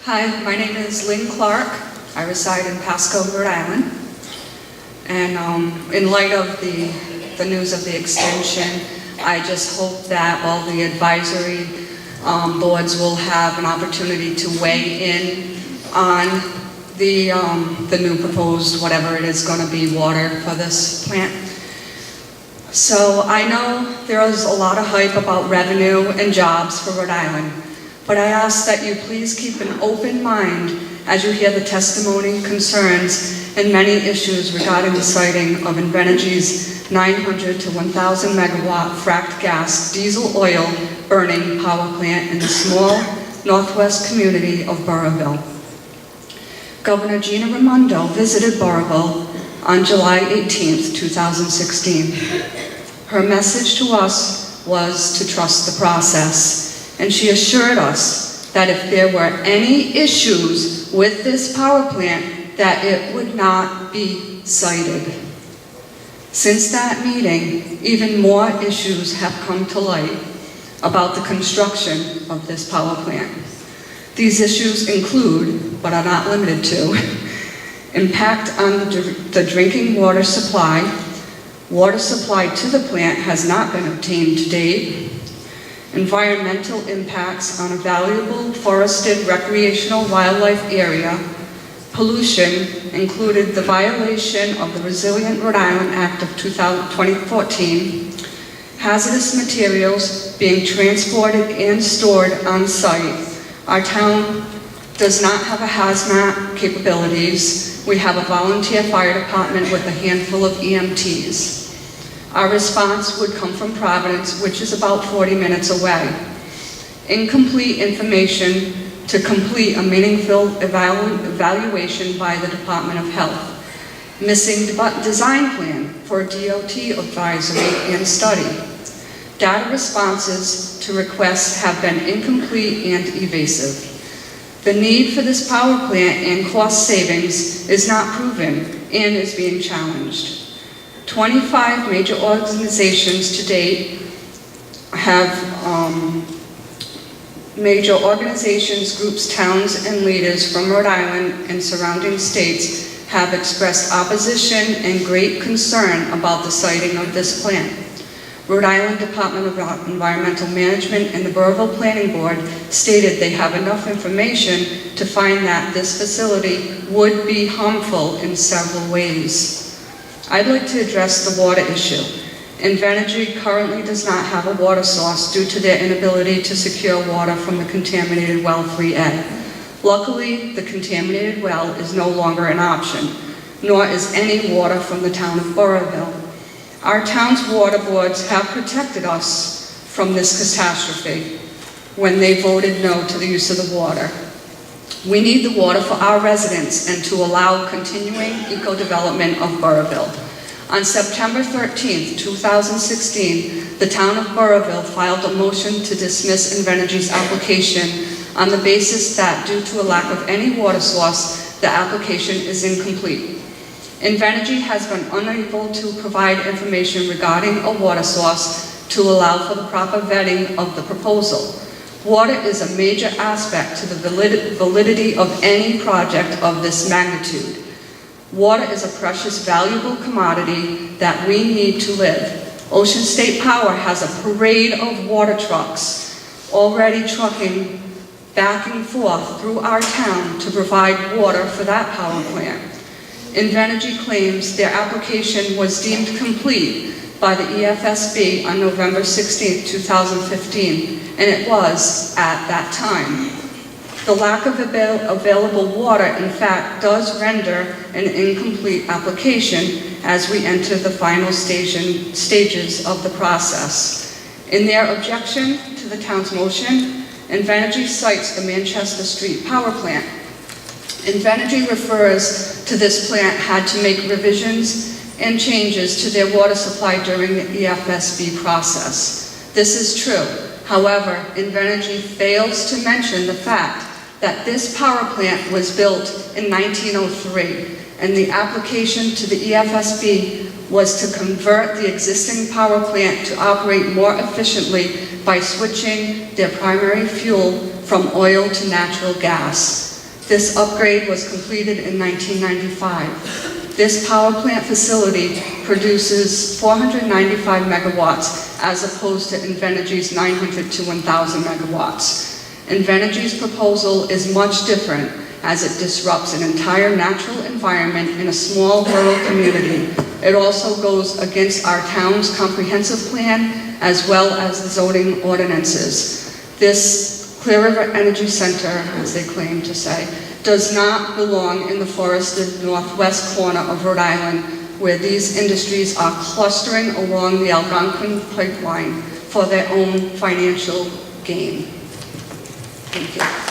Hi, my name is Lynn Clark. I reside in Pascoag, Rhode Island. And in light of the news of the extension, I just hope that all the advisory boards will have an opportunity to weigh in on the new proposed, whatever it is going to be, water for this plant. So I know there is a lot of hype about revenue and jobs for Rhode Island, but I ask that you please keep an open mind as you hear the testimony, concerns, and many issues regarding the siting of Invenergy's 900 to 1,000 megawatt fracked gas diesel oil burning power plant in the small northwest community of Burrillville. Governor Gina Raimondo visited Burrillville on July 18th, 2016. Her message to us was to trust the process, and she assured us that if there were any issues with this power plant, that it would not be cited. Since that meeting, even more issues have come to light about the construction of this power plant. These issues include, but are not limited to, impact on the drinking water supply. Water supply to the plant has not been obtained to date. Environmental impacts on a valuable forested recreational wildlife area. Pollution included the violation of the Resilient Rhode Island Act of 2014. Hazardous materials being transported and stored on site. Our town does not have a hazmat capabilities. We have a volunteer fire department with a handful of EMTs. Our response would come from Providence, which is about 40 minutes away. Incomplete information to complete a meaningful evaluation by the Department of Health. Missing design plan for DOT advisory and study. Data responses to requests have been incomplete and evasive. The need for this power plant and cost savings is not proven and is being challenged. 25 major organizations to date major organizations, groups, towns, and leaders from Rhode Island and surrounding states have expressed opposition and great concern about the siting of this plant. Rhode Island Department of Environmental Management and the Burrillville Planning Board stated they have enough information to find that this facility would be harmful in several ways. I'd like to address the water issue. Invenergy currently does not have a water source due to their inability to secure water from the contaminated well 3A. Luckily, the contaminated well is no longer an option, nor is any water from the town of Burrillville. Our town's water boards have protected us from this catastrophe when they voted no to the use of the water. We need the water for our residents and to allow continuing eco-development of Burrillville. On September 13th, 2016, the town of Burrillville filed a motion to dismiss Invenergy's application on the basis that due to a lack of any water source, the application is incomplete. Invenergy has been unable to provide information regarding a water source to allow for the proper vetting of the proposal. Water is a major aspect to the validity of any project of this magnitude. Water is a precious, valuable commodity that we need to live. Ocean State Power has a parade of water trucks already trucking back and forth through our town to provide water for that power plant. Invenergy claims their application was deemed complete by the EFSB on November 16, 2015, and it was at that time. The lack of available water, in fact, does render an incomplete application as we enter the final stages of the process. In their objection to the town's motion, Invenergy cites the Manchester Street power plant. Invenergy refers to this plant had to make revisions and changes to their water supply during the EFSB process. This is true. However, Invenergy fails to mention the fact that this power plant was built in 1903, and the application to the EFSB was to convert the existing power plant to operate more efficiently by switching their primary fuel from oil to natural gas. This upgrade was completed in 1995. This power plant facility produces 495 megawatts as opposed to Invenergy's 900 to 1,000 megawatts. Invenergy's proposal is much different as it disrupts an entire natural environment in a small rural community. It also goes against our town's comprehensive plan as well as the zoning ordinances. This Clear River Energy Center, as they claim to say, does not belong in the forested northwest corner of Rhode Island, where these industries are clustering along the Algonquin pipeline for their own financial gain. Thank you.